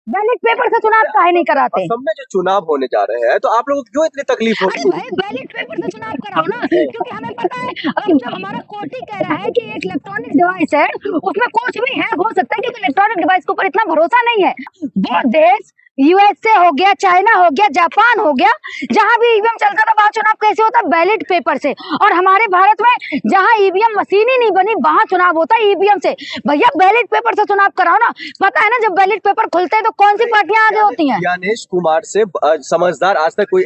Ballot paper से चुनाव काहे नहीं कराते? असम में जो चुनाव होने जा रहे हैं तो आप लोगों को क्यों इतनी तकलीफ हो अरे रही है? भाई बैलेट पेपर से चुनाव कराओ ना, क्योंकि हमें पता है जब हमारा कोर्ट ही कह रहा है कि एक इलेक्ट्रॉनिक डिवाइस है उसमें कुछ भी हैक हो सकता है, क्योंकि इलेक्ट्रॉनिक डिवाइस के ऊपर इतना भरोसा नहीं है। वो देश यूएसए हो गया, चाइना हो गया, जापान हो गया, जहां भी ईवीएम चलता था वहां चुनाव कैसे होता है? बैलेट पेपर से। और हमारे भारत में जहां ईवीएम मशीन ही नहीं बनी वहां चुनाव होता है ईवीएम से। भैया बैलेट पेपर से चुनाव कराओ ना। पता है ना जब बैलेट पेपर खुलते हैं तो कौन सी पार्टियां आगे होती हैं? ज्ञानेश कुमार से समझदार आज तक कोई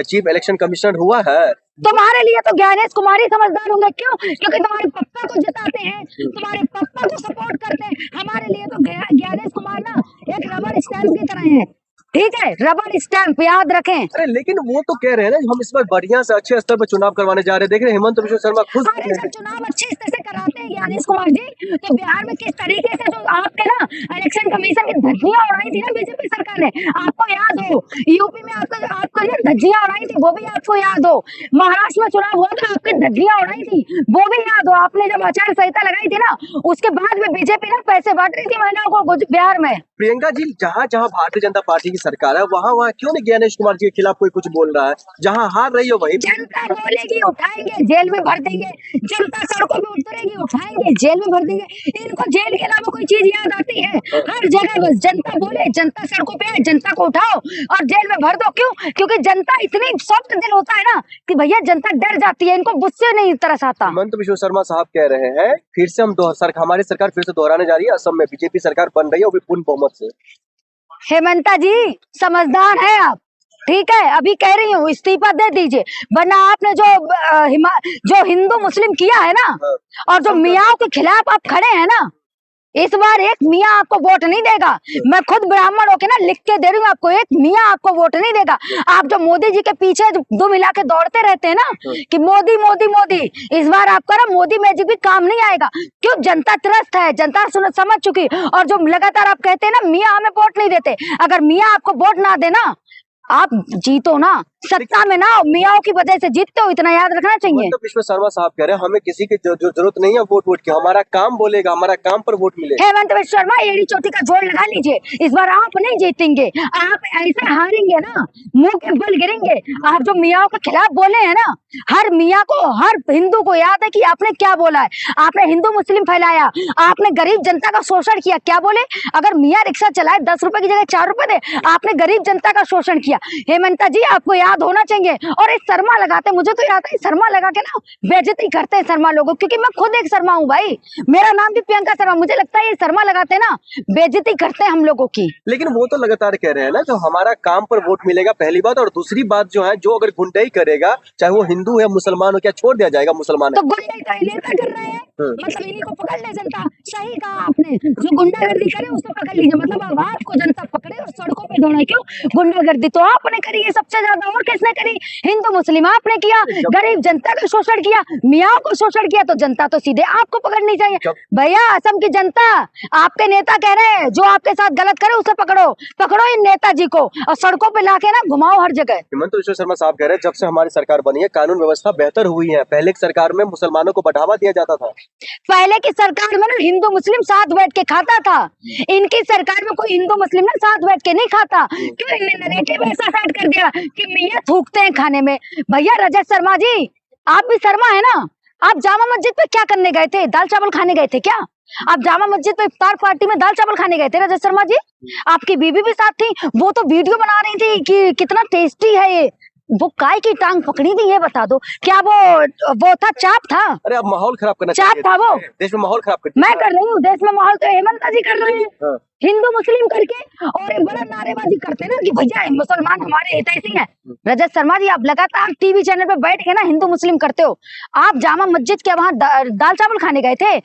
चीफ इलेक्शन कमिश्नर हुआ है? तुम्हारे लिए तो ज्ञानेश कुमार ही समझदार होंगे। क्यों? क्योंकि तुम्हारे पप्पा को जिताते हैं, तुम्हारे पप्पा को सपोर्ट करते हैं। हमारे लिए तो ज्ञानेश कुमार ना एक रबर स्टैंप की तरह है। ठीक है, रबर स्टैंप याद रखें। अरे लेकिन वो तो कह रहे हैं ना हम इस बार बढ़िया से अच्छे स्तर पर चुनाव करवाने जा रहे हैं। देख रहे हैं हेमंत बिश्व शर्मा खुद अरे जब चुनाव अच्छे स्तर से कराते हैं ज्ञानेश कुमार जी, तो बिहार में किस तरीके से जो आपके ना इलेक्शन कमीशन की धज्जियां उड़ाई थी ना बीजेपी सरकार ने, आपको याद हो? यूपी में आपको जो धज्जियां उड़ाई थी वो भी आपको याद हो? महाराष्ट्र में चुनाव हुआ था आपकी धज्जियां उड़ाई थी वो भी याद हो? आपने जब आचार संहिता लगाई थी ना उसके बाद में बीजेपी ना पैसे बांट रही थी महिलाओं को बिहार में। प्रियंका जी जहाँ जहाँ भारतीय जनता पार्टी की सरकार है वहाँ वहाँ क्यों नहीं ज्ञानेश कुमार जी के खिलाफ कोई कुछ बोल रहा है? जहाँ हार रही हो वही जनता बोलेगी उठाएंगे जेल में भर देंगे, जनता सड़कों पे उतरेगी उठाएंगे जेल में भर देंगे। इनको जेल के अलावा कोई चीज याद आती है? हर जगह बस जनता बोले, जनता सड़कों पे है, जनता को उठाओ और जेल में भर दो। क्यों? क्योंकि जनता इतनी सॉफ्ट दिल होता है ना कि भैया जनता डर जाती है, इनको गुस्से नहीं तरस आता। हेमंत बिश्व शर्मा साहब कह रहे हैं फिर से हमारी सरकार फिर से दोहराने जा रही है। असम में बीजेपी सरकार बन रही है वो भी पूर्ण बहुमत से। हेमंता जी समझदार है आप, ठीक है, अभी कह रही हूँ इस्तीफा दे दीजिए, वरना आपने जो हिंदू मुस्लिम किया है ना और जो मियाँ के खिलाफ आप खड़े हैं ना, इस बार एक मियाँ आपको वोट नहीं देगा। मैं खुद ब्राह्मण होके ना लिख के दे रही हूँ आपको, एक मियाँ आपको वोट नहीं देगा। आप जो मोदी जी के पीछे दो मिला के दौड़ते रहते हैं ना कि मोदी मोदी मोदी, इस बार आपका ना मोदी मैजिक भी काम नहीं आएगा। क्यों? जनता त्रस्त है, जनता समझ चुकी। और जो लगातार आप कहते हैं ना मियाँ हमें वोट नहीं देते, अगर मियाँ आपको वोट ना देना आप जीतो ना, सत्ता में ना मियाँ की वजह से जीतते हो, इतना याद रखना चाहिए। तो विश्व शर्मा साहब कह रहे हैं हमें किसी की जो जरूरत नहीं है वोट की, हमारा काम बोलेगा, हमारा काम पर वोट मिलेगा। हेमंत बिश्व शर्मा एड़ी चोटी का जोड़ लगा लीजिए, इस बार आप नहीं जीतेंगे, आप ऐसे हारेंगे ना मुंह के बल गिरेंगे। आप जो मियाँ के खिलाफ बोले हैं ना, हर मियाँ को हर हिंदू को याद है कि आपने क्या बोला है। आपने हिंदू मुस्लिम फैलाया, आपने गरीब जनता का शोषण किया। क्या बोले? अगर मियाँ रिक्शा चलाए 10 रुपए की जगह 4 रुपए दे, आपने गरीब जनता का शोषण किया। हेमंता जी आपको याद होना चाहिए। और इस शर्मा लगाते, मुझे तो याद है शर्मा लगा के ना बेइज्जती करते हैं शर्मा लोगों, क्योंकि मैं खुद एक शर्मा हूँ भाई, मेरा नाम भी प्रियंका शर्मा। मुझे लगता है ये शर्मा लगाते ना बेइज्जती करते हैं हम लोगों की। लेकिन वो तो लगातार कह रहे हैं ना जो हमारा काम पर वोट मिलेगा, पहली बात। और दूसरी बात जो है जो अगर गुंडाई करेगा चाहे वो हिंदू है मुसलमान हो, क्या छोड़ दिया जाएगा मुसलमान? तो गुंडाई का नेता कर रहे हैं, मतलब इन्हीं को पकड़ ले जनता। सही कहा आपने, जो गुंडागर्दी करे उसको पकड़ लीजिए, मतलब अब आपको जनता पकड़े और सड़कों पे दौड़े। क्यों? गुंडागर्दी तो आपने करी है सबसे ज्यादा, और किसने करी? हिंदू मुस्लिम आपने किया, गरीब जनता का शोषण किया, मियाँ को शोषण किया, तो जनता तो सीधे आपको पकड़नी चाहिए। भैया असम की जनता, आपके नेता कह रहे हैं जो आपके साथ गलत करे उसे पकड़ो, पकड़ो इन नेताजी को और सड़कों पे लाके ना घुमाओ हर जगह। हेमंत बिश्व शर्मा साहब कह रहे हैं जब से हमारी सरकार बनी है कानून व्यवस्था बेहतर हुई है। पहले की सरकार में मुसलमानों को बढ़ावा दिया जाता था। पहले की सरकार में ना हिंदू मुस्लिम साथ बैठ के खाता था, इनकी सरकार में कोई हिंदू मुस्लिम ना साथ बैठ के नहीं खाता। क्यों? इन्हें नैरेटिव ऐसा सेट कर दिया कि मियाँ थूकते हैं खाने में। भैया रजत शर्मा जी आप भी शर्मा है ना, आप जामा मस्जिद पे क्या करने गए थे? दाल चावल खाने गए थे क्या? आप जामा मस्जिद पे इफ्तार पार्टी में दाल चावल खाने गए थे रजत शर्मा जी? आपकी बीवी भी साथ थी, वो तो वीडियो बना रही थी कि कितना टेस्टी है ये। वो काय की टांग पकड़ी थी ये बता दो, क्या वो था चाप था? अरे अब माहौल खराब करना चाप था वो, देश में माहौल खराब मैं कर रही हूँ देश में माहौल तो हेमंता जी कर रहे हैं। हिंदू मुस्लिम करके और एक बड़ा नारेबाजी करते हैं ना कि भैया मुसलमान हमारे हितैषी हैं। रजत शर्मा जी आप लगातार टीवी चैनल पे बैठ के ना हिंदू मुस्लिम करते हो, आप जामा मस्जिद के वहां दाल चावल खाने गए थे।